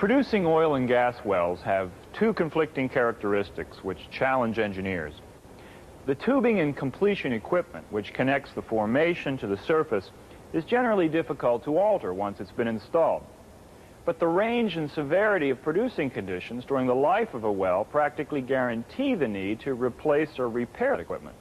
Producing oil and gas wells have two conflicting characteristics which challenge engineers. The tubing and completion equipment, which connects the formation to the surface, is generally difficult to alter once it's been installed. But the range and severity of producing conditions during the life of a well practically guarantee the need to replace or repair the equipment.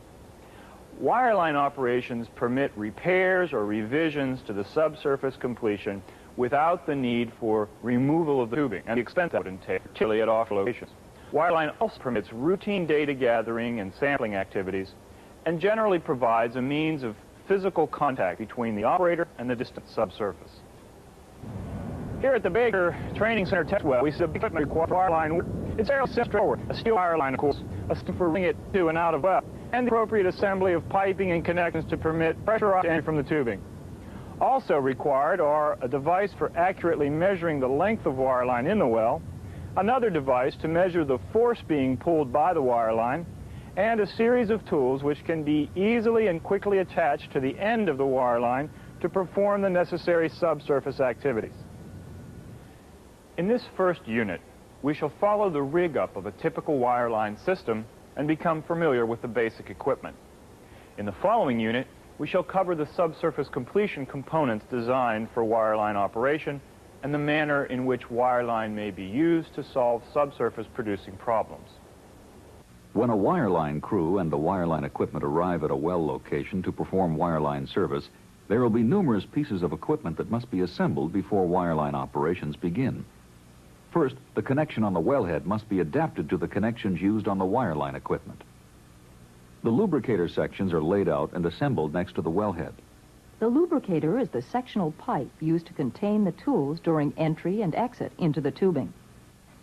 Wireline operations permit repairs or revisions to the subsurface completion without the need for removal of the tubing and the expense that would entail, particularly at off locations. Wireline also permits routine data gathering and sampling activities and generally provides a means of physical contact between the operator and the distant subsurface. Here at the Baker Training Center test well, we see the equipment required for wireline. It's fairly straightforward. A steel wireline, of course, a system for bringing it to and out of well, and the appropriate assembly of piping and connections to permit pressure obtained from the tubing. Also required are a device for accurately measuring the length of wireline in the well, another device to measure the force being pulled by the wireline, and a series of tools which can be easily and quickly attached to the end of the wireline to perform the necessary subsurface activities. In this first unit, we shall follow the rig-up of a typical wireline system and become familiar with the basic equipment. In the following unit, we shall cover the subsurface completion components designed for wireline operation and the manner in which wireline may be used to solve subsurface producing problems. When a wireline crew and the wireline equipment arrive at a well location to perform wireline service, there will be numerous pieces of equipment that must be assembled before wireline operations begin. First, the connection on the wellhead must be adapted to the connections used on the wireline equipment. The lubricator sections are laid out and assembled next to the wellhead. The lubricator is the sectional pipe used to contain the tools during entry and exit into the tubing.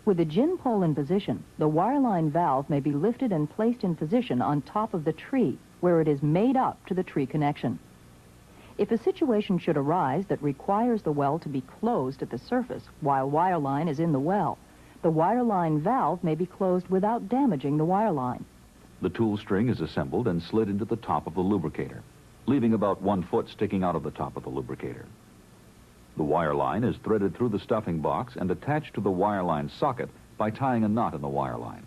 With the gin pole in position, the wireline valve may be lifted and placed in position on top of the tree, where it is made up to the tree connection. If a situation should arise that requires the well to be closed at the surface while wireline is in the well, the wireline valve may be closed without damaging the wireline. The tool string is assembled and slid into the top of the lubricator, leaving about 1 foot sticking out of the top of the lubricator. The wireline is threaded through the stuffing box and attached to the wireline socket by tying a knot in the wireline.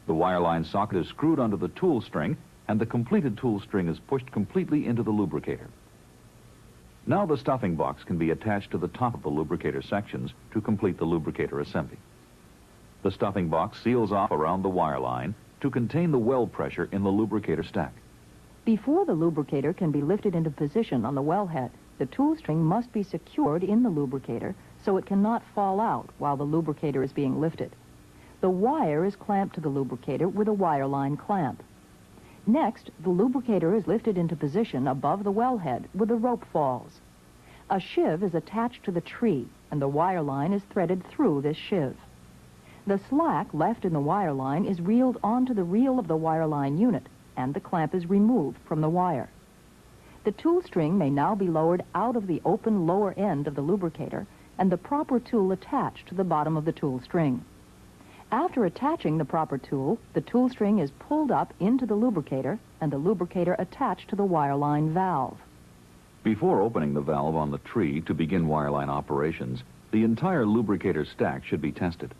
The wireline socket is screwed onto the tool string, and the completed tool string is pushed completely into the lubricator. Now the stuffing box can be attached to the top of the lubricator sections to complete the lubricator assembly. The stuffing box seals off around the wireline to contain the well pressure in the lubricator stack. Before the lubricator can be lifted into position on the wellhead, the tool string must be secured in the lubricator so it cannot fall out while the lubricator is being lifted. The wire is clamped to the lubricator with a wireline clamp. Next, the lubricator is lifted into position above the wellhead with the rope falls. A shiv is attached to the tree, and the wireline is threaded through this shiv. The slack left in the wireline is reeled onto the reel of the wireline unit, and the clamp is removed from the wire. The tool string may now be lowered out of the open lower end of the lubricator and the proper tool attached to the bottom of the tool string. After attaching the proper tool, the tool string is pulled up into the lubricator and the lubricator attached to the wireline valve. Before opening the valve on the tree to begin wireline operations, the entire lubricator stack should be tested.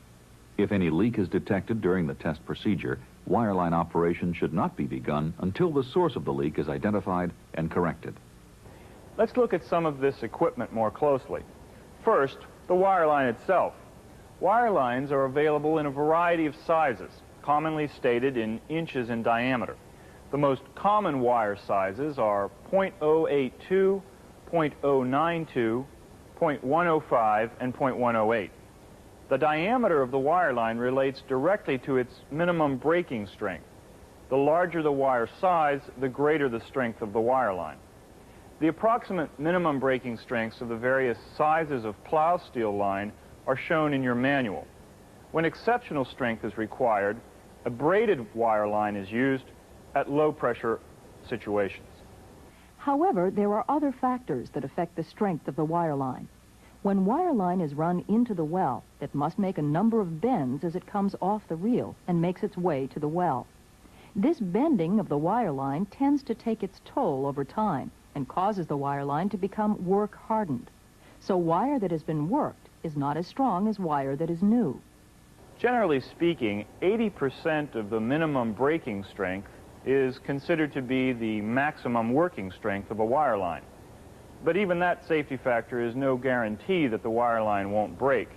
If any leak is detected during the test procedure, wireline operation should not be begun until the source of the leak is identified and corrected. Let's look at some of this equipment more closely. First, the wireline itself. Wirelines are available in a variety of sizes, commonly stated in inches in diameter. The most common wire sizes are 0.082, 0.092, 0.105, and 0.108. The diameter of the wireline relates directly to its minimum breaking strength. The larger the wire size, the greater the strength of the wireline. The approximate minimum breaking strengths of the various sizes of plow steel line are shown in your manual. When exceptional strength is required, a braided wire line is used at low pressure situations. However, there are other factors that affect the strength of the wire line. When wire line is run into the well, it must make a number of bends as it comes off the reel and makes its way to the well. This bending of the wire line tends to take its toll over time and causes the wire line to become work hardened. So wire that has been worked is not as strong as wire that is new. Generally speaking, 80% of the minimum breaking strength is considered to be the maximum working strength of a wire line. But even that safety factor is no guarantee that the wire line won't break.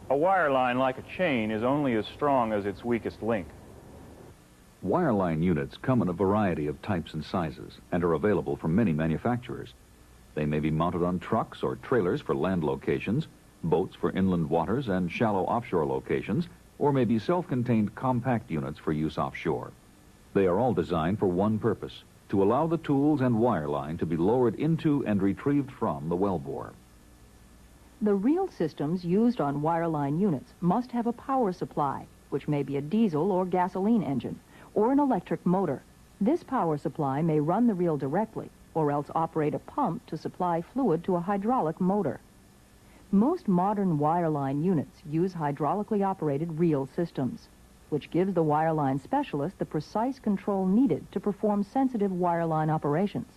A wire line, like a chain, is only as strong as its weakest link. Wireline units come in a variety of types and sizes and are available from many manufacturers. They may be mounted on trucks or trailers for land locations, boats for inland waters and shallow offshore locations, or may be self-contained compact units for use offshore. They are all designed for one purpose: to allow the tools and wireline to be lowered into and retrieved from the wellbore. The reel systems used on wireline units must have a power supply, which may be a diesel or gasoline engine, or an electric motor. This power supply may run the reel directly, or else operate a pump to supply fluid to a hydraulic motor. Most modern wireline units use hydraulically operated reel systems, which gives the wireline specialist the precise control needed to perform sensitive wireline operations.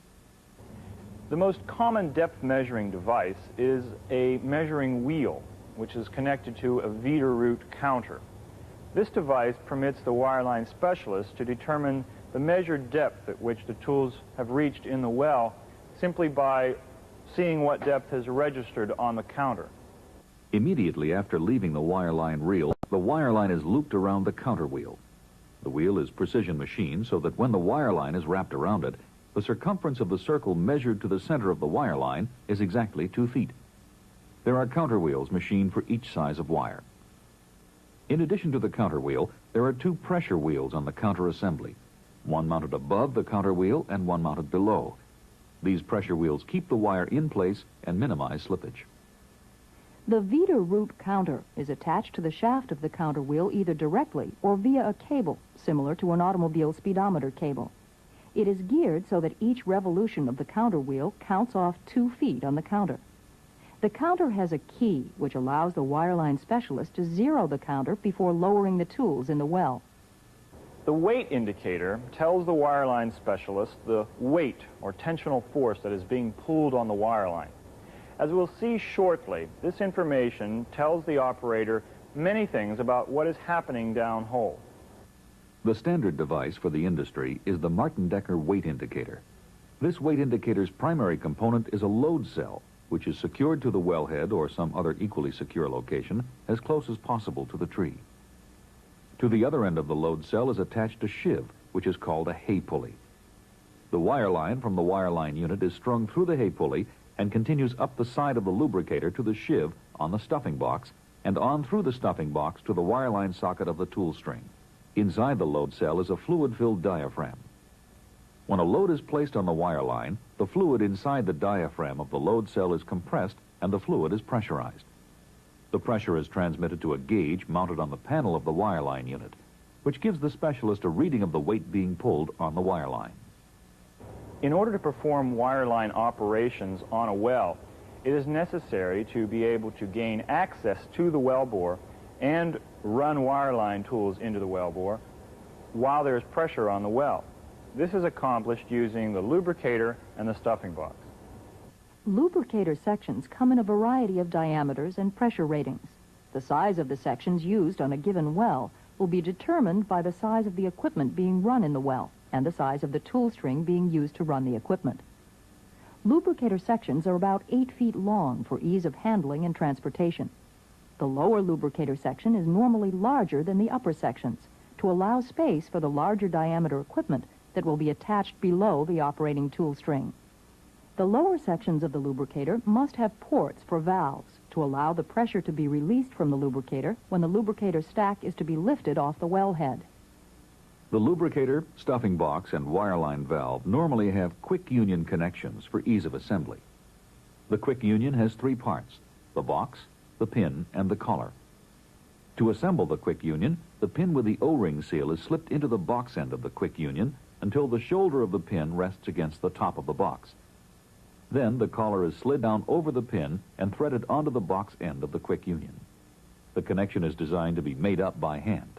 The most common depth measuring device is a measuring wheel, which is connected to a Veeder root counter. This device permits the wireline specialist to determine the measured depth at which the tools have reached in the well simply by seeing what depth is registered on the counter. Immediately after leaving the wireline reel, the wireline is looped around the counter wheel. The wheel is precision machined so that when the wireline is wrapped around it, the circumference of the circle measured to the center of the wireline is exactly 2 feet. There are counter wheels machined for each size of wire. In addition to the counter wheel, there are 2 pressure wheels on the counter assembly, one mounted above the counter wheel and one mounted below. These pressure wheels keep the wire in place and minimize slippage. The Veeder root counter is attached to the shaft of the counter wheel either directly or via a cable, similar to an automobile speedometer cable. It is geared so that each revolution of the counter wheel counts off 2 feet on the counter. The counter has a key which allows the wireline specialist to zero the counter before lowering the tools in the well. The weight indicator tells the wireline specialist the weight or tensional force that is being pulled on the wireline. As we'll see shortly, this information tells the operator many things about what is happening downhole. The standard device for the industry is the Martin-Decker weight indicator. This weight indicator's primary component is a load cell, which is secured to the wellhead or some other equally secure location as close as possible to the tree. To the other end of the load cell is attached a sheave, which is called a hay pulley. The wire line from the wireline unit is strung through the hay pulley and continues up the side of the lubricator to the sheave on the stuffing box and on through the stuffing box to the wireline socket of the tool string. Inside the load cell is a fluid-filled diaphragm. When a load is placed on the wire line, the fluid inside the diaphragm of the load cell is compressed and the fluid is pressurized. The pressure is transmitted to a gauge mounted on the panel of the wireline unit, which gives the specialist a reading of the weight being pulled on the wireline. In order to perform wireline operations on a well, it is necessary to be able to gain access to the wellbore and run wireline tools into the wellbore while there is pressure on the well. This is accomplished using the lubricator and the stuffing box. Lubricator sections come in a variety of diameters and pressure ratings. The size of the sections used on a given well will be determined by the size of the equipment being run in the well and the size of the tool string being used to run the equipment. Lubricator sections are about 8 feet long for ease of handling and transportation. The lower lubricator section is normally larger than the upper sections to allow space for the larger diameter equipment that will be attached below the operating tool string. The lower sections of the lubricator must have ports for valves to allow the pressure to be released from the lubricator when the lubricator stack is to be lifted off the wellhead. The lubricator, stuffing box, and wireline valve normally have quick union connections for ease of assembly. The quick union has 3 parts: the box, the pin, and the collar. To assemble the quick union, the pin with the O-ring seal is slipped into the box end of the quick union until the shoulder of the pin rests against the top of the box. Then the collar is slid down over the pin and threaded onto the box end of the quick union. The connection is designed to be made up by hand.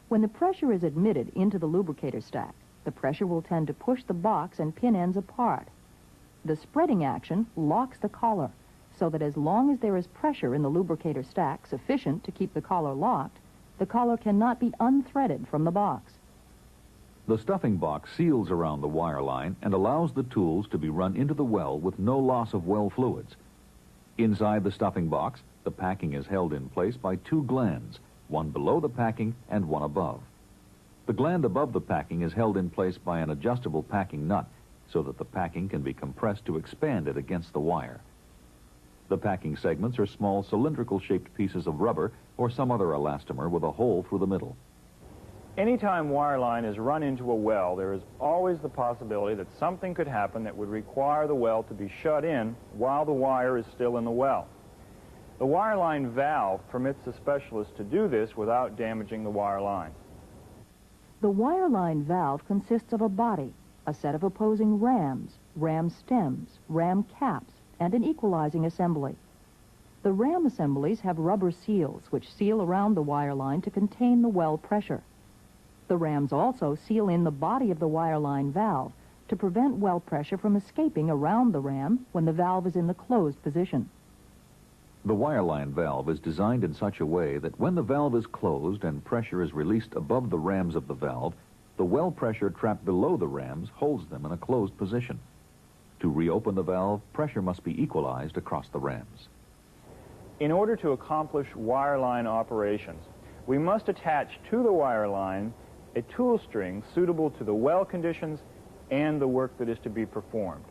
When the pressure is admitted into the lubricator stack, the pressure will tend to push the box and pin ends apart. The spreading action locks the collar, so that as long as there is pressure in the lubricator stack sufficient to keep the collar locked, the collar cannot be unthreaded from the box. The stuffing box seals around the wire line and allows the tools to be run into the well with no loss of well fluids. Inside the stuffing box, the packing is held in place by two glands, one below the packing and one above. The gland above the packing is held in place by an adjustable packing nut so that the packing can be compressed to expand it against the wire. The packing segments are small cylindrical-shaped pieces of rubber or some other elastomer with a hole through the middle. Anytime wireline is run into a well, there is always the possibility that something could happen that would require the well to be shut in while the wire is still in the well. The wireline valve permits the specialist to do this without damaging the wire line. The wireline valve consists of a body, a set of opposing rams, ram stems, ram caps, and an equalizing assembly. The ram assemblies have rubber seals which seal around the wire line to contain the well pressure. The rams also seal in the body of the wireline valve to prevent well pressure from escaping around the ram when the valve is in the closed position. The wireline valve is designed in such a way that when the valve is closed and pressure is released above the rams of the valve, the well pressure trapped below the rams holds them in a closed position. To reopen the valve, pressure must be equalized across the rams. In order to accomplish wireline operations, we must attach to the wireline a tool string suitable to the well conditions and the work that is to be performed.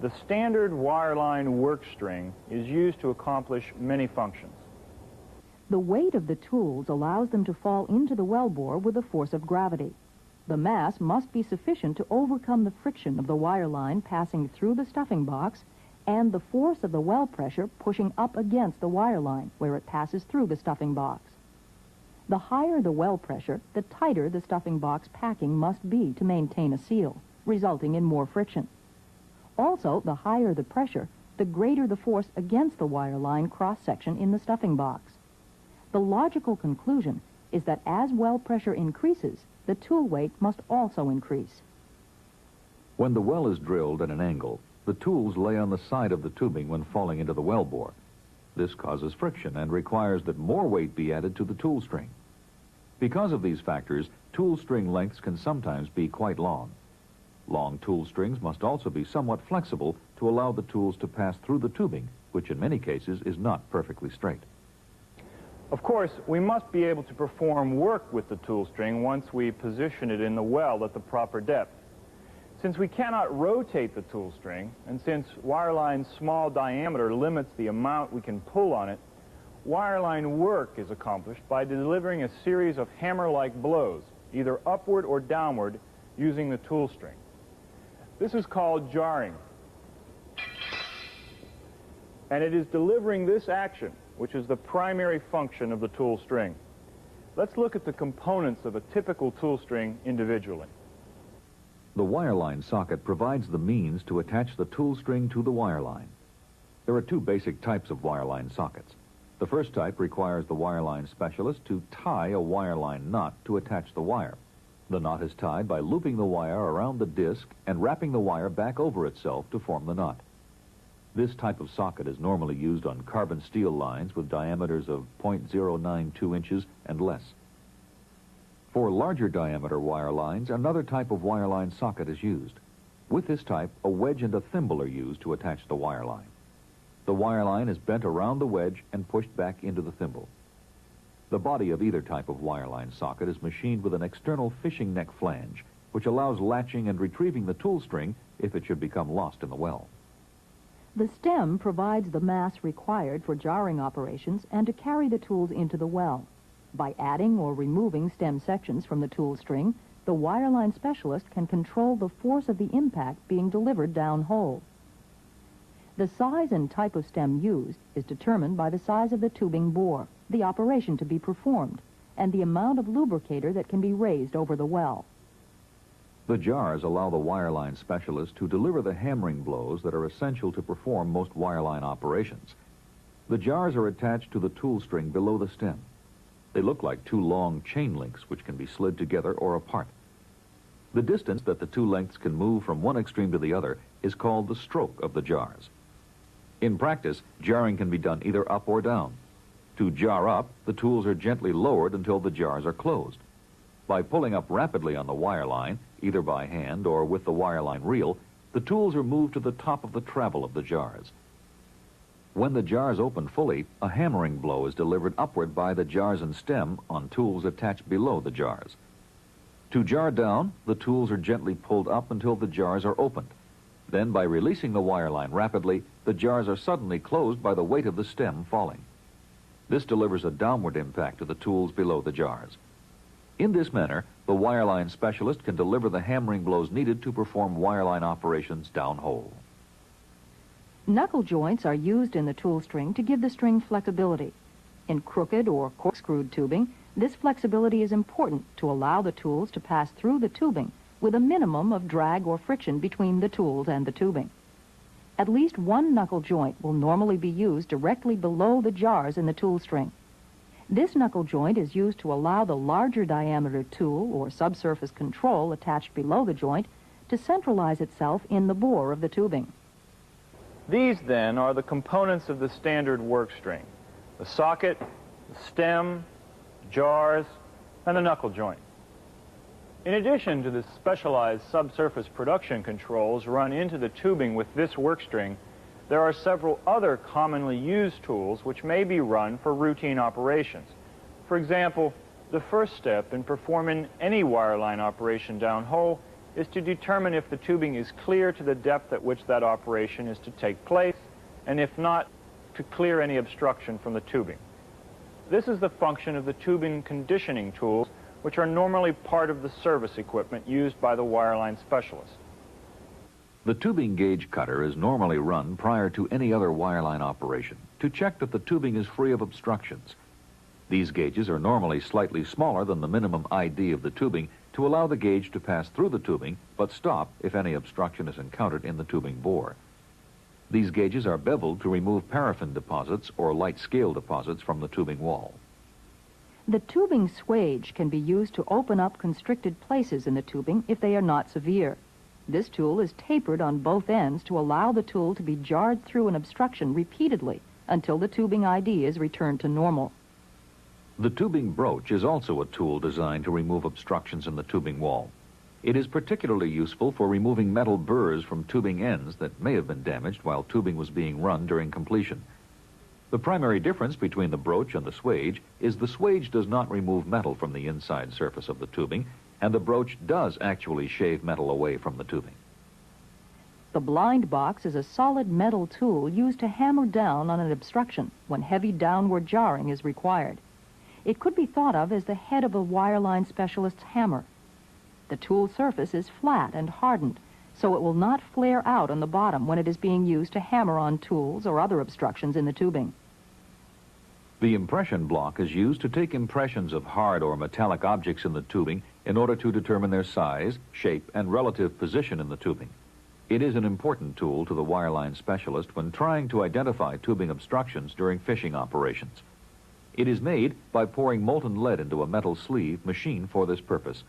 The standard wireline work string is used to accomplish many functions. The weight of the tools allows them to fall into the wellbore with the force of gravity. The mass must be sufficient to overcome the friction of the wire line passing through the stuffing box and the force of the well pressure pushing up against the wire line where it passes through the stuffing box. The higher the well pressure, the tighter the stuffing box packing must be to maintain a seal, resulting in more friction. Also, the higher the pressure, the greater the force against the wire line cross-section in the stuffing box. The logical conclusion is that as well pressure increases, the tool weight must also increase. When the well is drilled at an angle, the tools lay on the side of the tubing when falling into the wellbore. This causes friction and requires that more weight be added to the tool string. Because of these factors, tool string lengths can sometimes be quite long. Long tool strings must also be somewhat flexible to allow the tools to pass through the tubing, which in many cases is not perfectly straight. Of course, we must be able to perform work with the tool string once we position it in the well at the proper depth. Since we cannot rotate the tool string, and since wireline's small diameter limits the amount we can pull on it, wireline work is accomplished by delivering a series of hammer-like blows, either upward or downward, using the tool string. This is called jarring. And it is delivering this action which is the primary function of the tool string. Let's look at the components of a typical tool string individually. The wireline socket provides the means to attach the tool string to the wireline. There are two basic types of wireline sockets. The first type requires the wireline specialist to tie a wireline knot to attach the wire. The knot is tied by looping the wire around the disc and wrapping the wire back over itself to form the knot. This type of socket is normally used on carbon steel lines with diameters of 0.092 inches and less. For larger diameter wire lines, another type of wireline socket is used. With this type, a wedge and a thimble are used to attach the wire line. The wire line is bent around the wedge and pushed back into the thimble. The body of either type of wireline socket is machined with an external fishing neck flange, which allows latching and retrieving the tool string if it should become lost in the well. The stem provides the mass required for jarring operations and to carry the tools into the well. By adding or removing stem sections from the tool string, the wireline specialist can control the force of the impact being delivered downhole. The size and type of stem used is determined by the size of the tubing bore, the operation to be performed, and the amount of lubricator that can be raised over the well. The jars allow the wireline specialist to deliver the hammering blows that are essential to perform most wireline operations. The jars are attached to the tool string below the stem. They look like two long chain links which can be slid together or apart. The distance that the two lengths can move from one extreme to the other is called the stroke of the jars. In practice, jarring can be done either up or down. To jar up, the tools are gently lowered until the jars are closed. By pulling up rapidly on the wire line, either by hand or with the wireline reel, the tools are moved to the top of the travel of the jars. When the jars open fully, a hammering blow is delivered upward by the jars and stem on tools attached below the jars. To jar down, the tools are gently pulled up until the jars are opened. Then, by releasing the wireline rapidly, the jars are suddenly closed by the weight of the stem falling. This delivers a downward impact to the tools below the jars. In this manner, the wireline specialist can deliver the hammering blows needed to perform wireline operations downhole. Knuckle joints are used in the tool string to give the string flexibility. In crooked or corkscrewed tubing, this flexibility is important to allow the tools to pass through the tubing with a minimum of drag or friction between the tools and the tubing. At least one knuckle joint will normally be used directly below the jars in the tool string. This knuckle joint is used to allow the larger diameter tool or subsurface control attached below the joint to centralize itself in the bore of the tubing. These, then, are the components of the standard work string: the socket, the stem, jars, and the knuckle joint. In addition to the specialized subsurface production controls run into the tubing with this work string, there are several other commonly used tools which may be run for routine operations. For example, the first step in performing any wireline operation downhole is to determine if the tubing is clear to the depth at which that operation is to take place, and if not, to clear any obstruction from the tubing. This is the function of the tubing conditioning tools, which are normally part of the service equipment used by the wireline specialist. The tubing gauge cutter is normally run prior to any other wireline operation to check that the tubing is free of obstructions. These gauges are normally slightly smaller than the minimum ID of the tubing to allow the gauge to pass through the tubing but stop if any obstruction is encountered in the tubing bore. These gauges are beveled to remove paraffin deposits or light scale deposits from the tubing wall. The tubing swage can be used to open up constricted places in the tubing if they are not severe. This tool is tapered on both ends to allow the tool to be jarred through an obstruction repeatedly until the tubing ID is returned to normal. The tubing broach is also a tool designed to remove obstructions in the tubing wall. It is particularly useful for removing metal burrs from tubing ends that may have been damaged while tubing was being run during completion. The primary difference between the broach and the swage is the swage does not remove metal from the inside surface of the tubing, and the broach does actually shave metal away from the tubing. The blind box is a solid metal tool used to hammer down on an obstruction when heavy downward jarring is required. It could be thought of as the head of a wireline specialist's hammer. The tool surface is flat and hardened, so it will not flare out on the bottom when it is being used to hammer on tools or other obstructions in the tubing. The impression block is used to take impressions of hard or metallic objects in the tubing in order to determine their size, shape, and relative position in the tubing. It is an important tool to the wireline specialist when trying to identify tubing obstructions during fishing operations. It is made by pouring molten lead into a metal sleeve machined for this purpose.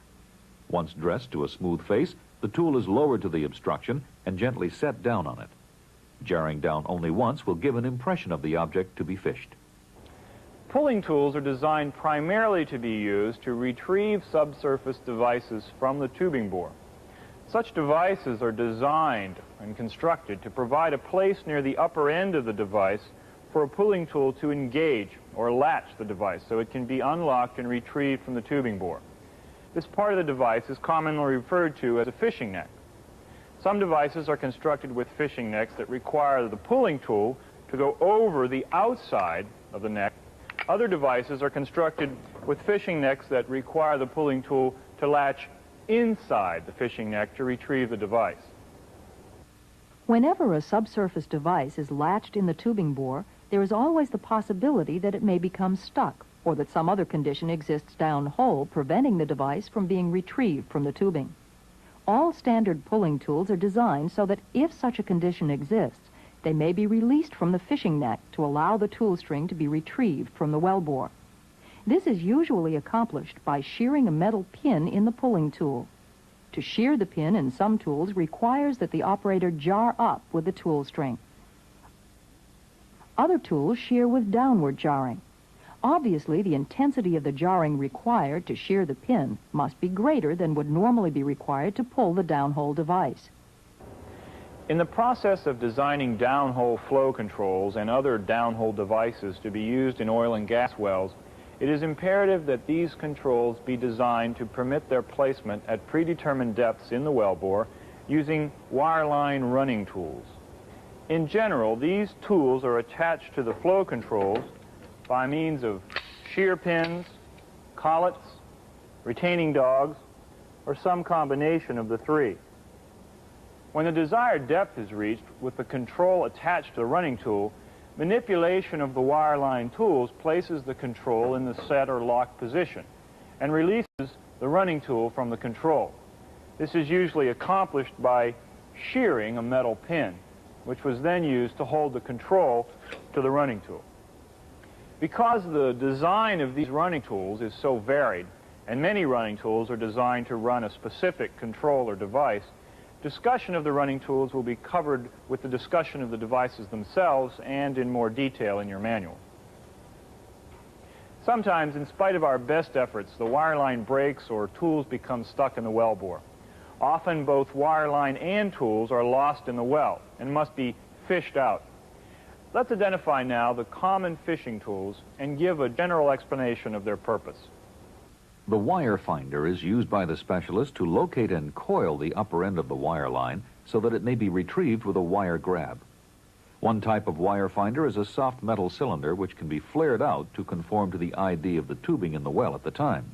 Once dressed to a smooth face, the tool is lowered to the obstruction and gently set down on it. Jarring down only once will give an impression of the object to be fished. Pulling tools are designed primarily to be used to retrieve subsurface devices from the tubing bore. Such devices are designed and constructed to provide a place near the upper end of the device for a pulling tool to engage or latch the device so it can be unlocked and retrieved from the tubing bore. This part of the device is commonly referred to as a fishing neck. Some devices are constructed with fishing necks that require the pulling tool to go over the outside of the neck. Other devices are constructed with fishing necks that require the pulling tool to latch inside the fishing neck to retrieve the device. Whenever a subsurface device is latched in the tubing bore, there is always the possibility that it may become stuck or that some other condition exists downhole, preventing the device from being retrieved from the tubing. All standard pulling tools are designed so that if such a condition exists, they may be released from the fishing neck to allow the tool string to be retrieved from the wellbore. This is usually accomplished by shearing a metal pin in the pulling tool. To shear the pin in some tools requires that the operator jar up with the tool string. Other tools shear with downward jarring. Obviously, the intensity of the jarring required to shear the pin must be greater than would normally be required to pull the downhole device. In the process of designing downhole flow controls and other downhole devices to be used in oil and gas wells, it is imperative that these controls be designed to permit their placement at predetermined depths in the wellbore using wireline running tools. In general, these tools are attached to the flow controls by means of shear pins, collets, retaining dogs, or some combination of the three. When the desired depth is reached with the control attached to the running tool, manipulation of the wireline tools places the control in the set or locked position and releases the running tool from the control. This is usually accomplished by shearing a metal pin, which was then used to hold the control to the running tool. Because the design of these running tools is so varied, and many running tools are designed to run a specific control or device, discussion of the running tools will be covered with the discussion of the devices themselves and in more detail in your manual. Sometimes, in spite of our best efforts, the wireline breaks or tools become stuck in the wellbore. Often both wireline and tools are lost in the well and must be fished out. Let's identify now the common fishing tools and give a general explanation of their purpose. The wire finder is used by the specialist to locate and coil the upper end of the wire line so that it may be retrieved with a wire grab. One type of wire finder is a soft metal cylinder which can be flared out to conform to the ID of the tubing in the well at the time.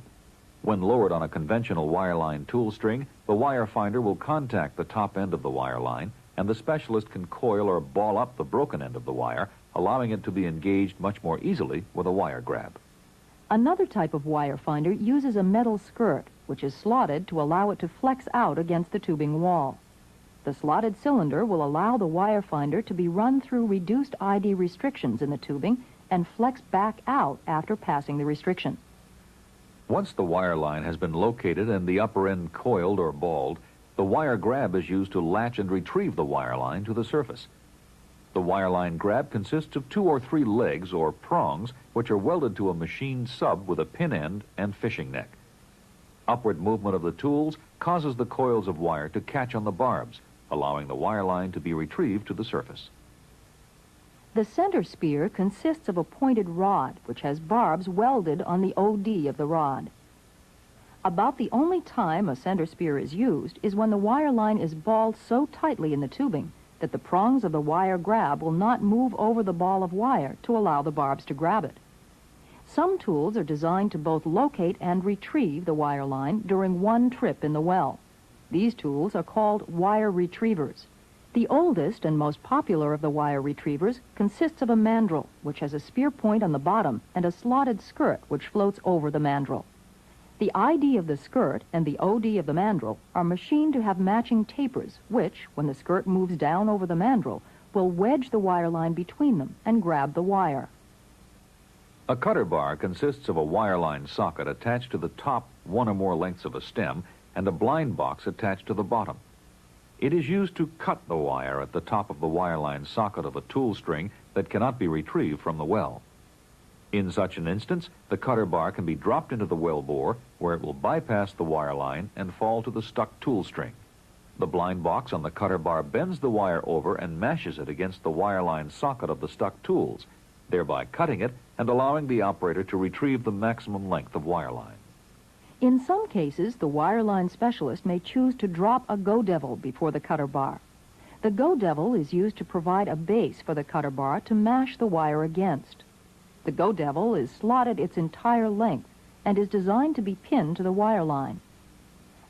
When lowered on a conventional wireline tool string, the wire finder will contact the top end of the wire line, and the specialist can coil or ball up the broken end of the wire, allowing it to be engaged much more easily with a wire grab. Another type of wire finder uses a metal skirt, which is slotted to allow it to flex out against the tubing wall. The slotted cylinder will allow the wire finder to be run through reduced ID restrictions in the tubing and flex back out after passing the restriction. Once the wire line has been located and the upper end coiled or balled, the wire grab is used to latch and retrieve the wire line to the surface. The wireline grab consists of 2 or 3 legs or prongs which are welded to a machined sub with a pin end and fishing neck. Upward movement of the tools causes the coils of wire to catch on the barbs, allowing the wire line to be retrieved to the surface. The center spear consists of a pointed rod which has barbs welded on the OD of the rod. About the only time a center spear is used is when the wire line is balled so tightly in the tubing that the prongs of the wire grab will not move over the ball of wire to allow the barbs to grab it. Some tools are designed to both locate and retrieve the wire line during one trip in the well. These tools are called wire retrievers. The oldest and most popular of the wire retrievers consists of a mandrel, which has a spear point on the bottom and a slotted skirt which floats over the mandrel. The ID of the skirt and the OD of the mandrel are machined to have matching tapers, which, when the skirt moves down over the mandrel, will wedge the wire line between them and grab the wire. A cutter bar consists of a wireline socket attached to the top 1 or more lengths of a stem and a blind box attached to the bottom. It is used to cut the wire at the top of the wireline socket of a tool string that cannot be retrieved from the well. In such an instance, the cutter bar can be dropped into the well bore, where it will bypass the wire line and fall to the stuck tool string. The blind box on the cutter bar bends the wire over and mashes it against the wireline socket of the stuck tools, thereby cutting it and allowing the operator to retrieve the maximum length of wire line. In some cases, the wireline specialist may choose to drop a go devil before the cutter bar. The go devil is used to provide a base for the cutter bar to mash the wire against. The go devil is slotted its entire length and is designed to be pinned to the wire line.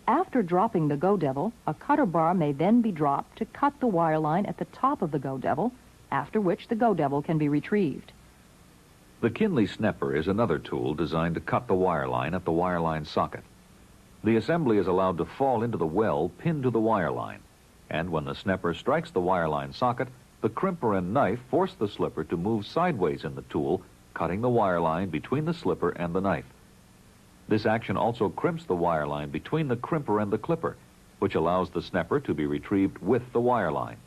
After dropping the go devil, a cutter bar may then be dropped to cut the wire line at the top of the go devil, after which the go devil can be retrieved. The Kinley snapper is another tool designed to cut the wire line at the wireline socket. The assembly is allowed to fall into the well pinned to the wire line, and when the snapper strikes the wireline socket, the crimper and knife force the slipper to move sideways in the tool, cutting the wire line between the slipper and the knife. This action also crimps the wire line between the crimper and the clipper, which allows the snapper to be retrieved with the wire line.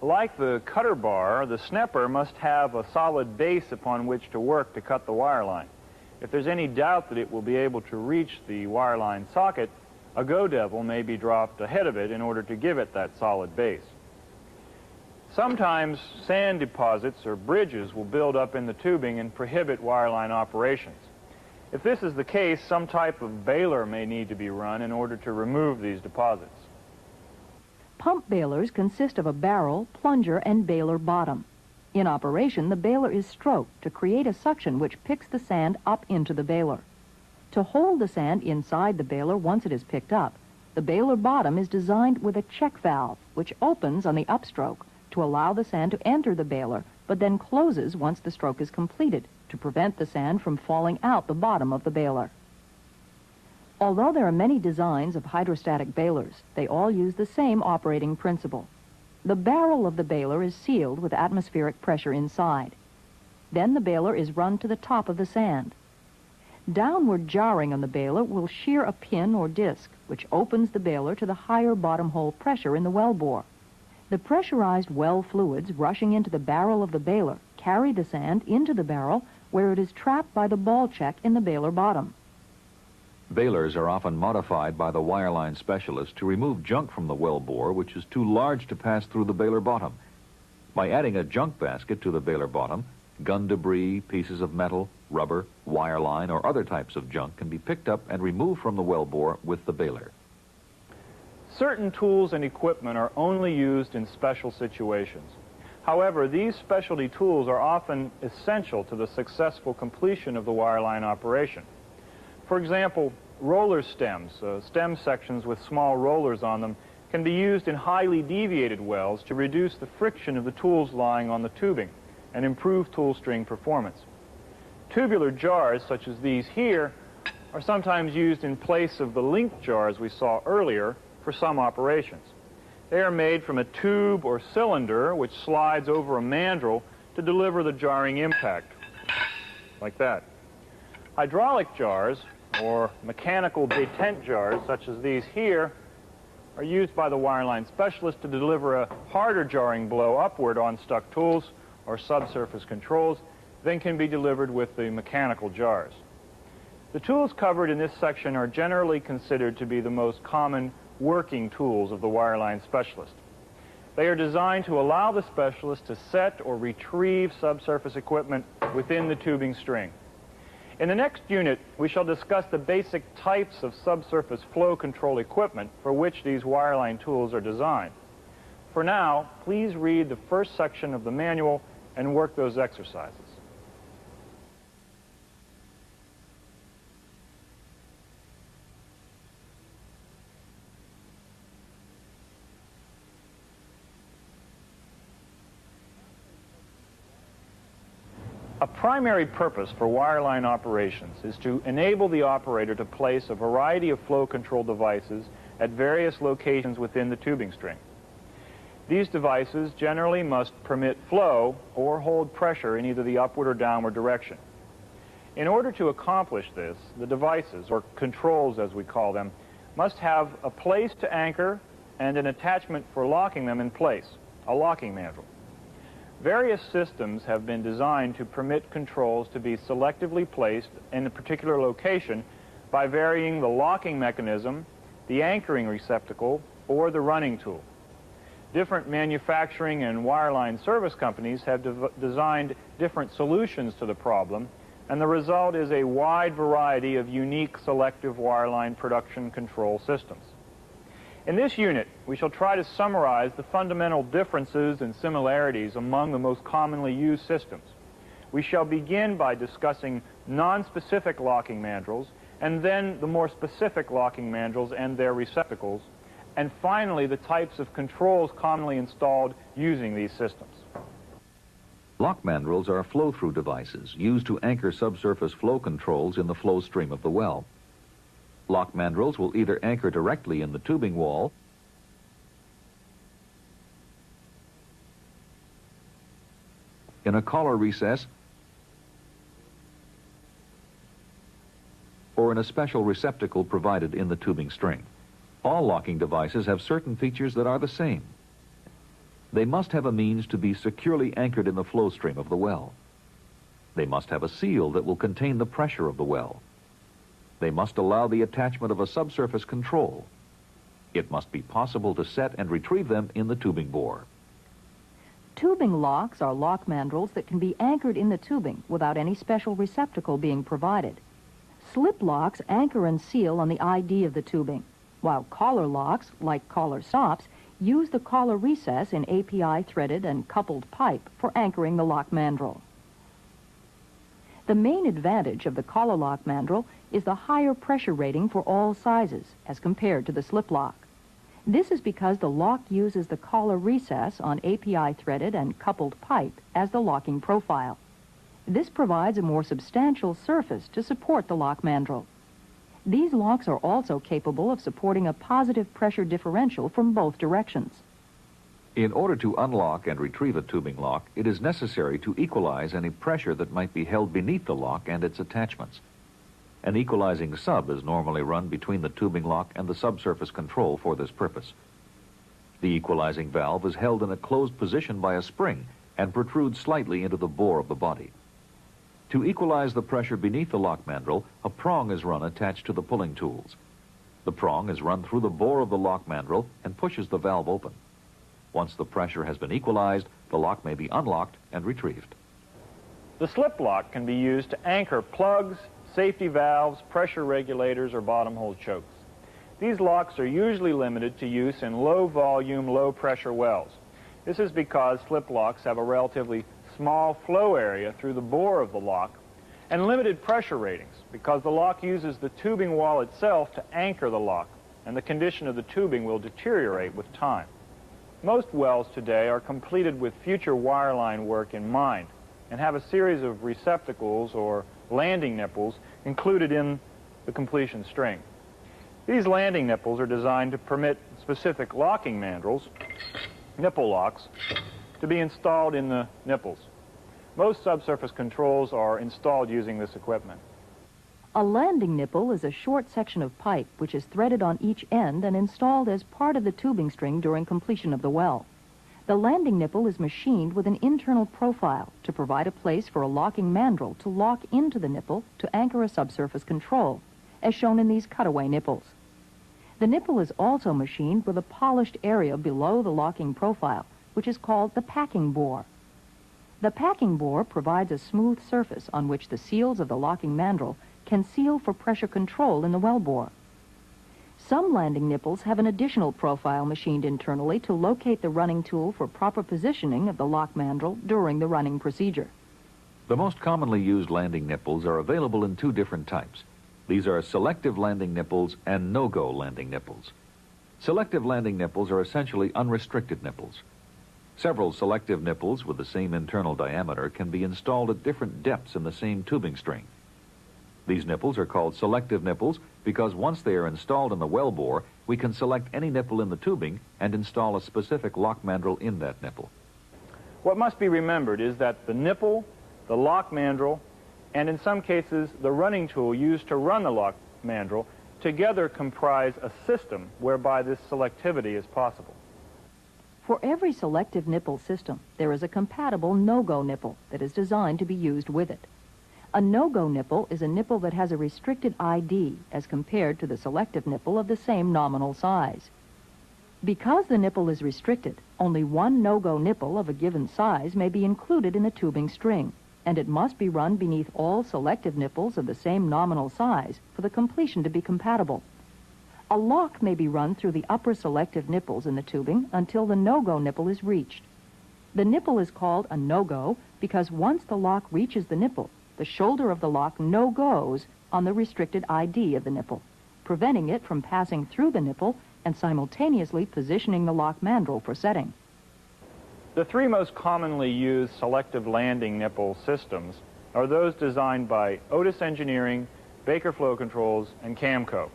Like the cutter bar, the snapper must have a solid base upon which to work to cut the wire line. If there's any doubt that it will be able to reach the wire line socket, a go devil may be dropped ahead of it in order to give it that solid base. Sometimes sand deposits or bridges will build up in the tubing and prohibit wireline operations. If this is the case, some type of baler may need to be run in order to remove these deposits. Pump balers consist of a barrel, plunger, and baler bottom. In operation, the baler is stroked to create a suction which picks the sand up into the baler. To hold the sand inside the baler once it is picked up, the baler bottom is designed with a check valve, which opens on the upstroke to allow the sand to enter the baler, but then closes once the stroke is completed to prevent the sand from falling out the bottom of the baler. Although there are many designs of hydrostatic balers, they all use the same operating principle. The barrel of the baler is sealed with atmospheric pressure inside. Then the baler is run to the top of the sand. Downward jarring on the baler will shear a pin or disc, which opens the baler to the higher bottom hole pressure in the wellbore. The pressurized well fluids rushing into the barrel of the baler carry the sand into the barrel where it is trapped by the ball check in the baler bottom. Balers are often modified by the wireline specialist to remove junk from the wellbore which is too large to pass through the baler bottom. By adding a junk basket to the baler bottom, gun debris, pieces of metal, rubber, wireline, or other types of junk can be picked up and removed from the wellbore with the baler. Certain tools and equipment are only used in special situations. However, these specialty tools are often essential to the successful completion of the wireline operation. For example, roller stems, stem sections with small rollers on them, can be used in highly deviated wells to reduce the friction of the tools lying on the tubing and improve tool string performance. Tubular jars, such as these here, are sometimes used in place of the link jars we saw earlier for some operations. They are made from a tube or cylinder which slides over a mandrel to deliver the jarring impact, like that. Hydraulic jars, or mechanical detent jars, such as these here, are used by the wireline specialist to deliver a harder jarring blow upward on stuck tools or subsurface controls than can be delivered with the mechanical jars. The tools covered in this section are generally considered to be the most common working tools of the wireline specialist. They are designed to allow the specialist to set or retrieve subsurface equipment within the tubing string. In the next unit, we shall discuss the basic types of subsurface flow control equipment for which these wireline tools are designed. For now, please read the first section of the manual and work those exercises. A primary purpose for wireline operations is to enable the operator to place a variety of flow control devices at various locations within the tubing string. These devices generally must permit flow or hold pressure in either the upward or downward direction. In order to accomplish this, the devices, or controls as we call them, must have a place to anchor and an attachment for locking them in place, a locking mandrel. Various systems have been designed to permit controls to be selectively placed in a particular location by varying the locking mechanism, the anchoring receptacle, or the running tool. Different manufacturing and wireline service companies have designed different solutions to the problem, and the result is a wide variety of unique selective wireline production control systems. In this unit, we shall try to summarize the fundamental differences and similarities among the most commonly used systems. We shall begin by discussing non-specific locking mandrels, and then the more specific locking mandrels and their receptacles, and finally the types of controls commonly installed using these systems. Lock mandrels are flow-through devices used to anchor subsurface flow controls in the flow stream of the well. Lock mandrels will either anchor directly in the tubing wall in a collar recess or in a special receptacle provided in the tubing string. All locking devices have certain features that are the same. They must have a means to be securely anchored in the flow stream of the well. They must have a seal that will contain the pressure of the well. They must allow the attachment of a subsurface control. It must be possible to set and retrieve them in the tubing bore. Tubing locks are lock mandrels that can be anchored in the tubing without any special receptacle being provided. Slip locks anchor and seal on the ID of the tubing, while collar locks, like collar stops, use the collar recess in API threaded and coupled pipe for anchoring the lock mandrel. The main advantage of the collar lock mandrel is the higher pressure rating for all sizes as compared to the slip lock. This is because the lock uses the collar recess on API threaded and coupled pipe as the locking profile. This provides a more substantial surface to support the lock mandrel. These locks are also capable of supporting a positive pressure differential from both directions. In order to unlock and retrieve a tubing lock, it is necessary to equalize any pressure that might be held beneath the lock and its attachments. An equalizing sub is normally run between the tubing lock and the subsurface control for this purpose. The equalizing valve is held in a closed position by a spring and protrudes slightly into the bore of the body. To equalize the pressure beneath the lock mandrel, a prong is run attached to the pulling tools. The prong is run through the bore of the lock mandrel and pushes the valve open. Once the pressure has been equalized, the lock may be unlocked and retrieved. The slip lock can be used to anchor plugs, safety valves, pressure regulators, or bottom hole chokes. These locks are usually limited to use in low volume, low pressure wells. This is because slip locks have a relatively small flow area through the bore of the lock and limited pressure ratings because the lock uses the tubing wall itself to anchor the lock, and the condition of the tubing will deteriorate with time. Most wells today are completed with future wireline work in mind and have a series of receptacles or landing nipples included in the completion string. These landing nipples are designed to permit specific locking mandrels, nipple locks, to be installed in the nipples. Most subsurface controls are installed using this equipment. A landing nipple is a short section of pipe which is threaded on each end and installed as part of the tubing string during completion of the well. The landing nipple is machined with an internal profile to provide a place for a locking mandrel to lock into the nipple to anchor a subsurface control, as shown in these cutaway nipples. The nipple is also machined with a polished area below the locking profile, which is called the packing bore. The packing bore provides a smooth surface on which the seals of the locking mandrel can seal for pressure control in the wellbore. Some landing nipples have an additional profile machined internally to locate the running tool for proper positioning of the lock mandrel during the running procedure. The most commonly used landing nipples are available in two different types. These are selective landing nipples and no-go landing nipples. Selective landing nipples are essentially unrestricted nipples. Several selective nipples with the same internal diameter can be installed at different depths in the same tubing string. These nipples are called selective nipples because once they are installed in the wellbore, we can select any nipple in the tubing and install a specific lock mandrel in that nipple. What must be remembered is that the nipple, the lock mandrel, and in some cases the running tool used to run the lock mandrel together comprise a system whereby this selectivity is possible. For every selective nipple system, there is a compatible no-go nipple that is designed to be used with it. A no-go nipple is a nipple that has a restricted ID as compared to the selective nipple of the same nominal size. Because the nipple is restricted, only one no-go nipple of a given size may be included in the tubing string, and it must be run beneath all selective nipples of the same nominal size for the completion to be compatible. A lock may be run through the upper selective nipples in the tubing until the no-go nipple is reached. The nipple is called a no-go because once the lock reaches the nipple, the shoulder of the lock no-goes on the restricted ID of the nipple, preventing it from passing through the nipple and simultaneously positioning the lock mandrel for setting. The three most commonly used selective landing nipple systems are those designed by Otis Engineering, Baker Flow Controls, and Camco.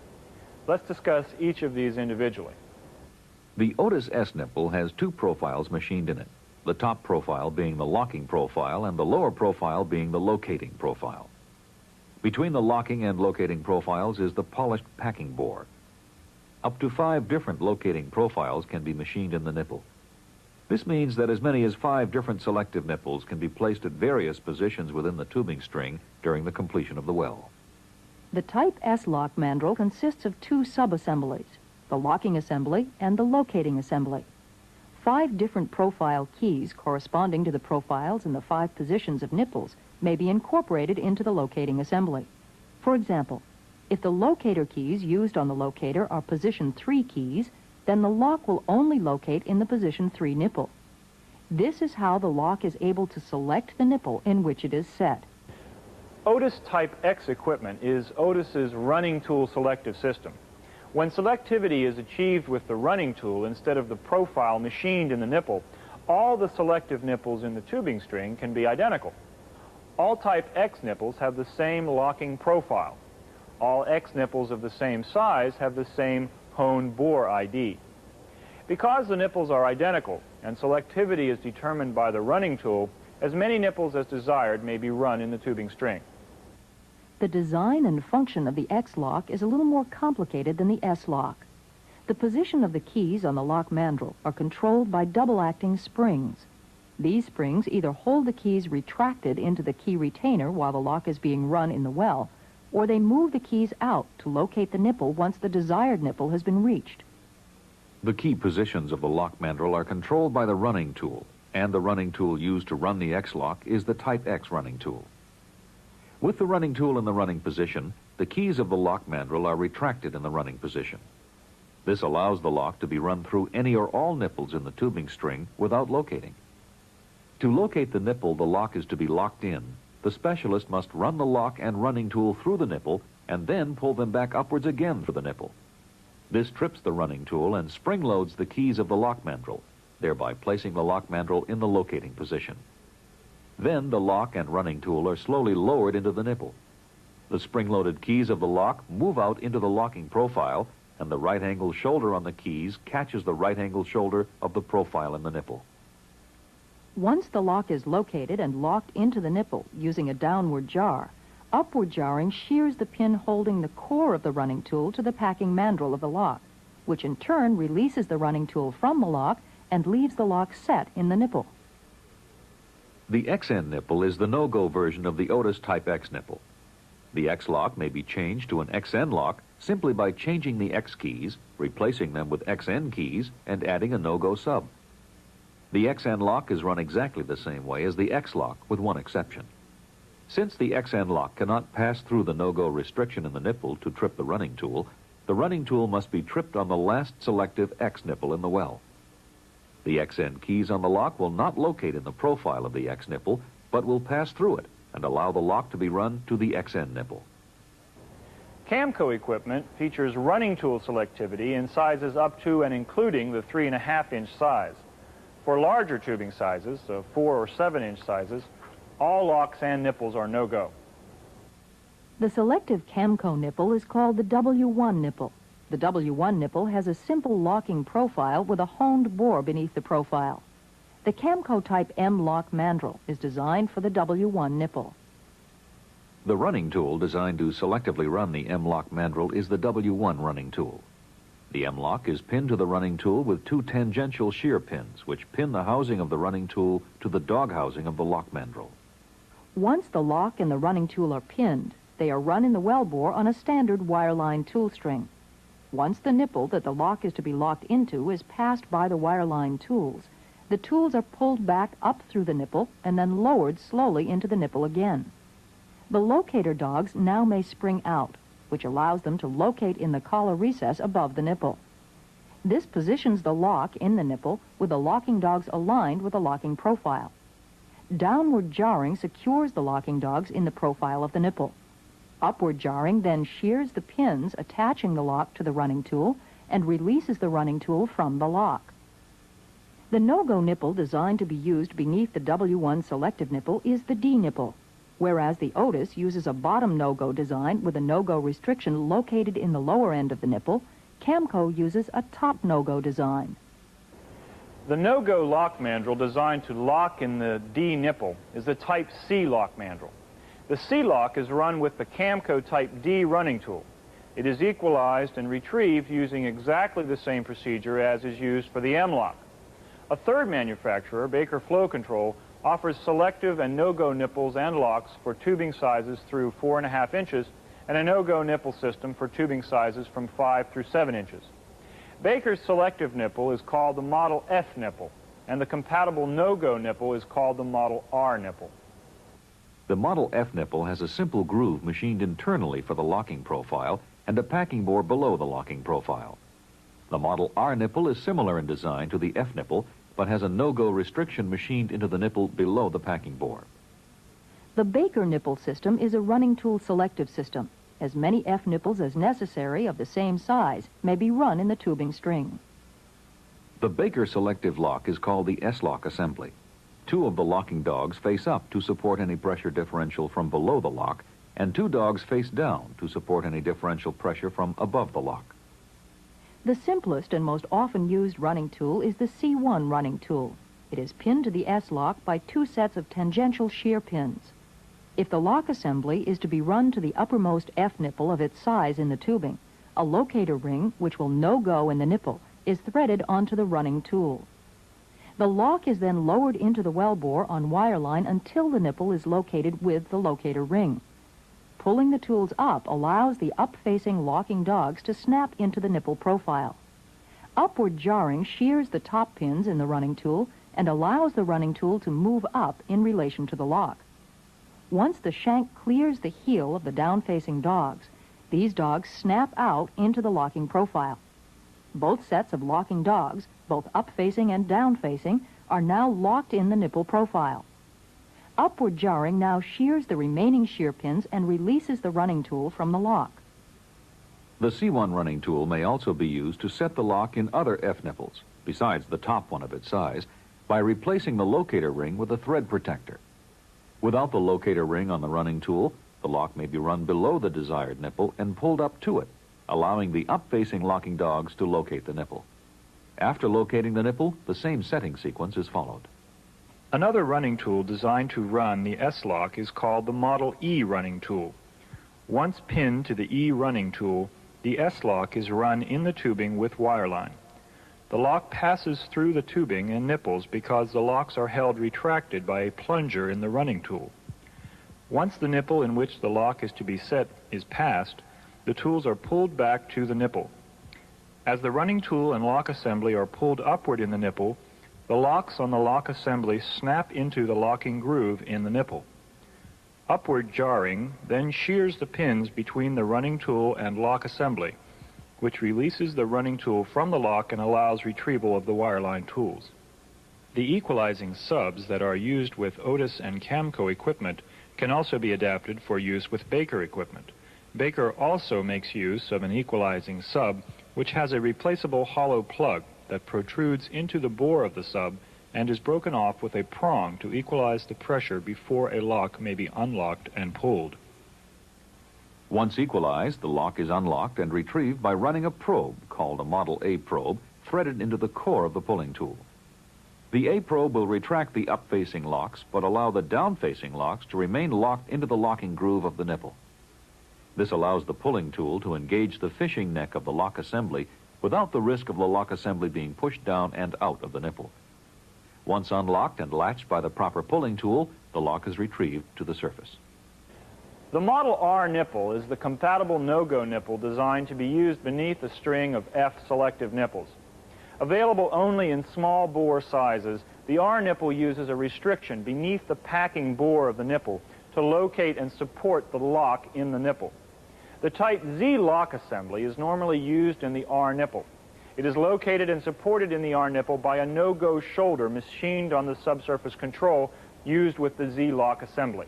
Let's discuss each of these individually. The Otis S nipple has two profiles machined in it, the top profile being the locking profile and the lower profile being the locating profile. Between the locking and locating profiles is the polished packing bore. Up to 5 different locating profiles can be machined in the nipple. This means that as many as 5 different selective nipples can be placed at various positions within the tubing string during the completion of the well. The Type S lock mandrel consists of 2 sub-assemblies, the locking assembly and the locating assembly. 5 different profile keys corresponding to the profiles in the 5 positions of nipples may be incorporated into the locating assembly. For example, if the locator keys used on the locator are position 3 keys, then the lock will only locate in the position 3 nipple. This is how the lock is able to select the nipple in which it is set. Otis Type X equipment is Otis's running tool selective system. When selectivity is achieved with the running tool instead of the profile machined in the nipple, all the selective nipples in the tubing string can be identical. All Type X nipples have the same locking profile. All X nipples of the same size have the same hone bore ID. Because the nipples are identical and selectivity is determined by the running tool, as many nipples as desired may be run in the tubing string. The design and function of the X lock is a little more complicated than the S lock. The position of the keys on the lock mandrel are controlled by double-acting springs. These springs either hold the keys retracted into the key retainer while the lock is being run in the well, or they move the keys out to locate the nipple once the desired nipple has been reached. The key positions of the lock mandrel are controlled by the running tool, and the running tool used to run the X lock is the Type X running tool. With the running tool in the running position, the keys of the lock mandrel are retracted in the running position. This allows the lock to be run through any or all nipples in the tubing string without locating. To locate the nipple the lock is to be locked in, the specialist must run the lock and running tool through the nipple and then pull them back upwards again for the nipple. This trips the running tool and spring loads the keys of the lock mandrel, thereby placing the lock mandrel in the locating position. Then the lock and running tool are slowly lowered into the nipple. The spring-loaded keys of the lock move out into the locking profile, and the right-angled shoulder on the keys catches the right-angled shoulder of the profile in the nipple. Once the lock is located and locked into the nipple using a downward jar, upward jarring shears the pin holding the core of the running tool to the packing mandrel of the lock, which in turn releases the running tool from the lock and leaves the lock set in the nipple. The XN nipple is the no-go version of the Otis Type X nipple. The X lock may be changed to an XN lock simply by changing the X keys, replacing them with XN keys, and adding a no-go sub. The XN lock is run exactly the same way as the X lock, with one exception. Since the XN lock cannot pass through the no-go restriction in the nipple to trip the running tool must be tripped on the last selective X nipple in the well. The XN keys on the lock will not locate in the profile of the X nipple, but will pass through it and allow the lock to be run to the XN nipple. Camco equipment features running tool selectivity in sizes up to and including the 3.5-inch size. For larger tubing sizes, 4 or 7-inch sizes, all locks and nipples are no-go. The selective Camco nipple is called the W1 nipple. The W1 nipple has a simple locking profile with a honed bore beneath the profile. The Camco Type M lock mandrel is designed for the W1 nipple. The running tool designed to selectively run the M-lock mandrel is the W1 running tool. The M-lock is pinned to the running tool with 2 tangential shear pins, which pin the housing of the running tool to the dog housing of the lock mandrel. Once the lock and the running tool are pinned, they are run in the wellbore on a standard wireline tool string. Once the nipple that the lock is to be locked into is passed by the wireline tools, the tools are pulled back up through the nipple and then lowered slowly into the nipple again. The locator dogs now may spring out, which allows them to locate in the collar recess above the nipple. This positions the lock in the nipple with the locking dogs aligned with the locking profile. Downward jarring secures the locking dogs in the profile of the nipple. Upward jarring then shears the pins attaching the lock to the running tool and releases the running tool from the lock. The no-go nipple designed to be used beneath the W1 selective nipple is the D nipple, whereas the Otis uses a bottom no-go design with a no-go restriction located in the lower end of the nipple. Camco uses a top no-go design. The no-go lock mandrel designed to lock in the D nipple is the Type C lock mandrel. The C lock is run with the Camco Type D running tool. It is equalized and retrieved using exactly the same procedure as is used for the M lock. A third manufacturer, Baker Flow Control, offers selective and no-go nipples and locks for tubing sizes through 4.5 inches and a no-go nipple system for tubing sizes from 5 through 7 inches. Baker's selective nipple is called the Model F nipple, and the compatible no-go nipple is called the Model R nipple. The Model F nipple has a simple groove machined internally for the locking profile and a packing bore below the locking profile. The Model R nipple is similar in design to the F nipple, but has a no-go restriction machined into the nipple below the packing bore. The Baker nipple system is a running tool selective system. As many F nipples as necessary of the same size may be run in the tubing string. The Baker selective lock is called the S-lock assembly. 2 of the locking dogs face up to support any pressure differential from below the lock, and 2 dogs face down to support any differential pressure from above the lock. The simplest and most often used running tool is the C1 running tool. It is pinned to the S-lock by 2 sets of tangential shear pins. If the lock assembly is to be run to the uppermost F nipple of its size in the tubing, a locator ring, which will no-go in the nipple, is threaded onto the running tool. The lock is then lowered into the wellbore on wireline until the nipple is located with the locator ring. Pulling the tools up allows the up-facing locking dogs to snap into the nipple profile. Upward jarring shears the top pins in the running tool and allows the running tool to move up in relation to the lock. Once the shank clears the heel of the down-facing dogs, these dogs snap out into the locking profile. Both sets of locking dogs, both up-facing and down-facing, are now locked in the nipple profile. Upward jarring now shears the remaining shear pins and releases the running tool from the lock. The C1 running tool may also be used to set the lock in other F nipples, besides the top one of its size, by replacing the locator ring with a thread protector. Without the locator ring on the running tool, the lock may be run below the desired nipple and pulled up to it, allowing the up-facing locking dogs to locate the nipple. After locating the nipple, the same setting sequence is followed. Another running tool designed to run the S-lock is called the Model E running tool. Once pinned to the E running tool, the S-lock is run in the tubing with wireline. The lock passes through the tubing and nipples because the locks are held retracted by a plunger in the running tool. Once the nipple in which the lock is to be set is passed, the tools are pulled back to the nipple. As the running tool and lock assembly are pulled upward in the nipple, the locks on the lock assembly snap into the locking groove in the nipple. Upward jarring then shears the pins between the running tool and lock assembly, which releases the running tool from the lock and allows retrieval of the wireline tools. The equalizing subs that are used with Otis and Camco equipment can also be adapted for use with Baker equipment. Baker also makes use of an equalizing sub which has a replaceable hollow plug that protrudes into the bore of the sub and is broken off with a prong to equalize the pressure before a lock may be unlocked and pulled. Once equalized, the lock is unlocked and retrieved by running a probe, called a Model A probe, threaded into the core of the pulling tool. The A probe will retract the up-facing locks, but allow the down-facing locks to remain locked into the locking groove of the nipple. This allows the pulling tool to engage the fishing neck of the lock assembly without the risk of the lock assembly being pushed down and out of the nipple. Once unlocked and latched by the proper pulling tool, the lock is retrieved to the surface. The Model R nipple is the compatible no-go nipple designed to be used beneath a string of F selective nipples. Available only in small bore sizes, the R nipple uses a restriction beneath the packing bore of the nipple to locate and support the lock in the nipple. The Type Z lock assembly is normally used in the R nipple. It is located and supported in the R nipple by a no-go shoulder machined on the subsurface control used with the Z lock assembly.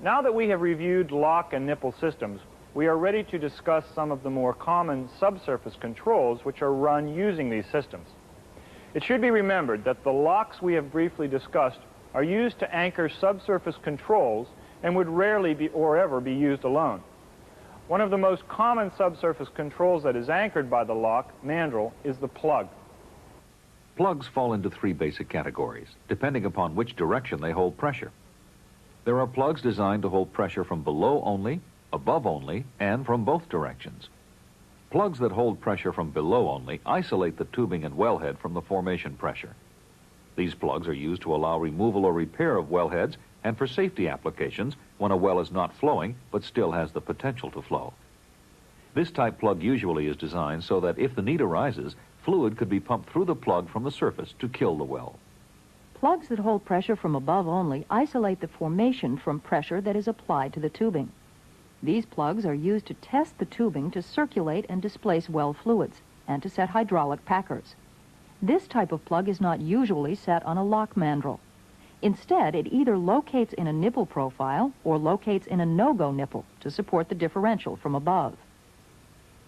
Now that we have reviewed lock and nipple systems, we are ready to discuss some of the more common subsurface controls which are run using these systems. It should be remembered that the locks we have briefly discussed are used to anchor subsurface controls and would rarely be or ever be used alone. One of the most common subsurface controls that is anchored by the lock mandrel is the plug. Plugs fall into 3 basic categories, depending upon which direction they hold pressure. There are plugs designed to hold pressure from below only, above only, and from both directions. Plugs that hold pressure from below only isolate the tubing and wellhead from the formation pressure. These plugs are used to allow removal or repair of wellheads and for safety applications when a well is not flowing but still has the potential to flow. This type plug usually is designed so that if the need arises, fluid could be pumped through the plug from the surface to kill the well. Plugs that hold pressure from above only isolate the formation from pressure that is applied to the tubing. These plugs are used to test the tubing to circulate and displace well fluids and to set hydraulic packers. This type of plug is not usually set on a lock mandrel. Instead, it either locates in a nipple profile or locates in a no-go nipple to support the differential from above.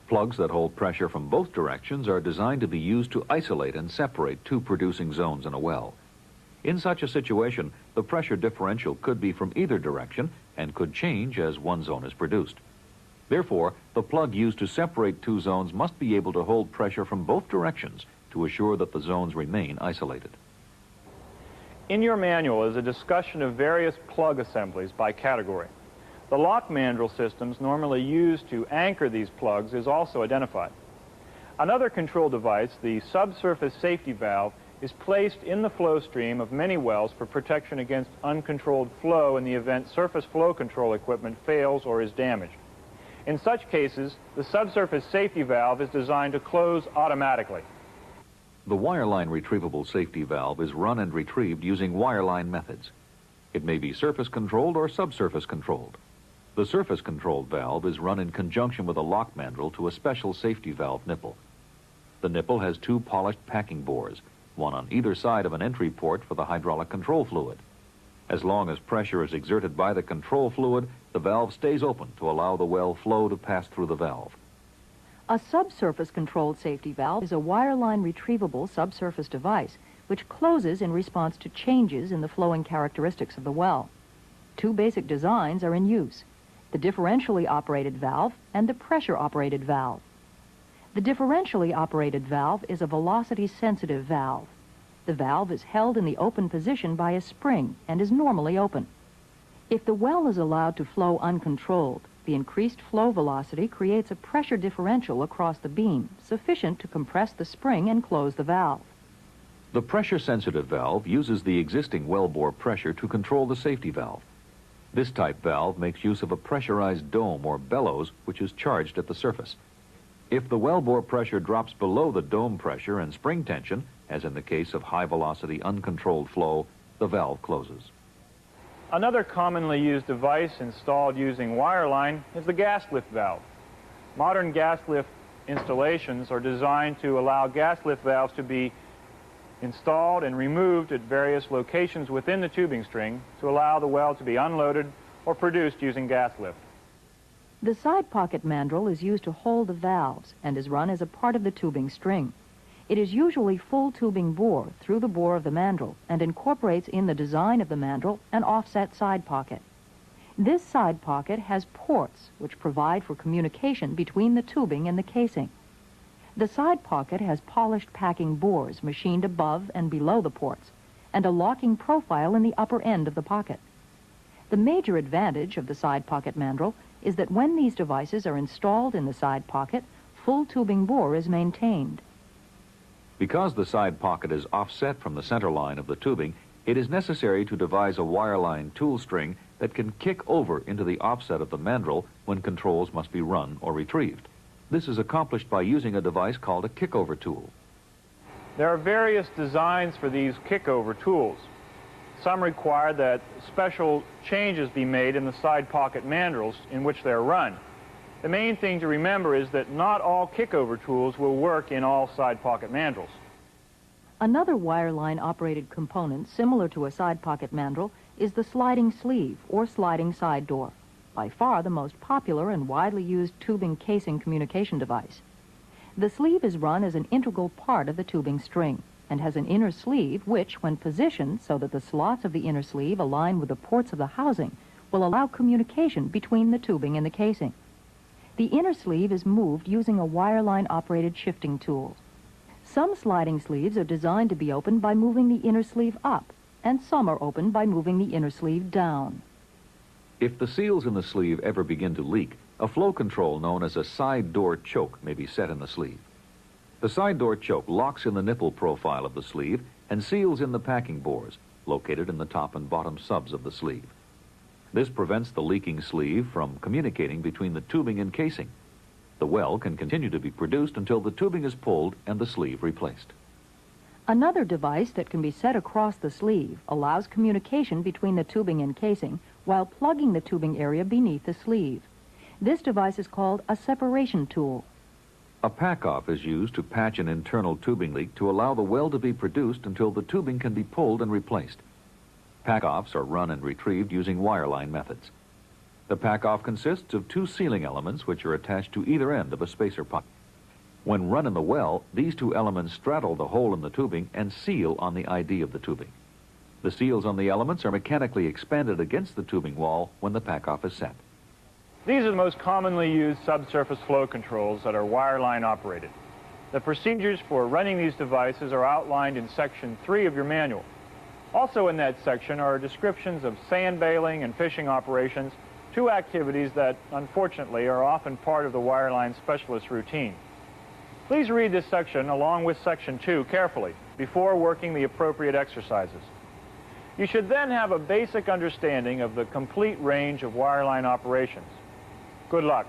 Plugs that hold pressure from both directions are designed to be used to isolate and separate two producing zones in a well. In such a situation, the pressure differential could be from either direction and could change as one zone is produced. Therefore, the plug used to separate two zones must be able to hold pressure from both directions to assure that the zones remain isolated. In your manual is a discussion of various plug assemblies by category. The lock mandrel systems normally used to anchor these plugs is also identified. Another control device, the subsurface safety valve, is placed in the flow stream of many wells for protection against uncontrolled flow in the event surface flow control equipment fails or is damaged. In such cases, the subsurface safety valve is designed to close automatically. The Wireline retrievable safety valve is run and retrieved using Wireline methods. It may be surface controlled or subsurface controlled. The surface controlled valve is run in conjunction with a lock mandrel to a special safety valve nipple. The nipple has two polished packing bores, one on either side of an entry port for the hydraulic control fluid. As long as pressure is exerted by the control fluid, the valve stays open to allow the well flow to pass through the valve. A subsurface controlled safety valve is a Wireline retrievable subsurface device which closes in response to changes in the flowing characteristics of the well. Two basic designs are in use: the differentially operated valve and the pressure-operated valve. The differentially operated valve is a velocity-sensitive valve. The valve is held in the open position by a spring and is normally open. If the well is allowed to flow uncontrolled, the increased flow velocity creates a pressure differential across the beam, sufficient to compress the spring and close the valve. The pressure-sensitive valve uses the existing wellbore pressure to control the safety valve. This type valve makes use of a pressurized dome or bellows which is charged at the surface. If the wellbore pressure drops below the dome pressure and spring tension, as in the case of high-velocity uncontrolled flow, the valve closes. Another commonly used device installed using Wireline is the gas lift valve. Modern gas lift installations are designed to allow gas lift valves to be installed and removed at various locations within the tubing string to allow the well to be unloaded or produced using gas lift. The side pocket mandrel is used to hold the valves and is run as a part of the tubing string. It is usually full tubing bore through the bore of the mandrel and incorporates in the design of the mandrel an offset side pocket. This side pocket has ports which provide for communication between the tubing and the casing. The side pocket has polished packing bores machined above and below the ports and a locking profile in the upper end of the pocket. The major advantage of the side pocket mandrel is that when these devices are installed in the side pocket, full tubing bore is maintained. Because the side pocket is offset from the center line of the tubing, it is necessary to devise a Wireline tool string that can kick over into the offset of the mandrel when controls must be run or retrieved. This is accomplished by using a device called a kickover tool. There are various designs for these kickover tools. Some require that special changes be made in the side pocket mandrels in which they're run. The main thing to remember is that not all kickover tools will work in all side pocket mandrels. Another Wireline-operated component similar to a side pocket mandrel is the sliding sleeve or sliding side door, by far the most popular and widely used tubing casing communication device. The sleeve is run as an integral part of the tubing string and has an inner sleeve which, when positioned so that the slots of the inner sleeve align with the ports of the housing, will allow communication between the tubing and the casing. The inner sleeve is moved using a Wireline-operated shifting tool. Some sliding sleeves are designed to be opened by moving the inner sleeve up, and some are opened by moving the inner sleeve down. If the seals in the sleeve ever begin to leak, a flow control known as a side door choke may be set in the sleeve. The side door choke locks in the nipple profile of the sleeve and seals in the packing bores, located in the top and bottom subs of the sleeve. This prevents the leaking sleeve from communicating between the tubing and casing. The well can continue to be produced until the tubing is pulled and the sleeve replaced. Another device that can be set across the sleeve allows communication between the tubing and casing while plugging the tubing area beneath the sleeve. This device is called a separation tool. A pack-off is used to patch an internal tubing leak to allow the well to be produced until the tubing can be pulled and replaced. Pack-offs are run and retrieved using wireline methods. The pack-off consists of two sealing elements which are attached to either end of a spacer pipe. When run in the well, these two elements straddle the hole in the tubing and seal on the ID of the tubing. The seals on the elements are mechanically expanded against the tubing wall when the pack-off is set. These are the most commonly used subsurface flow controls that are wireline operated. The procedures for running these devices are outlined in Section 3 of your manual. Also in that section are descriptions of sand bailing and fishing operations, two activities that, unfortunately, are often part of the wireline specialist's routine. Please read this section along with Section 2 carefully before working the appropriate exercises. You should then have a basic understanding of the complete range of wireline operations. Good luck.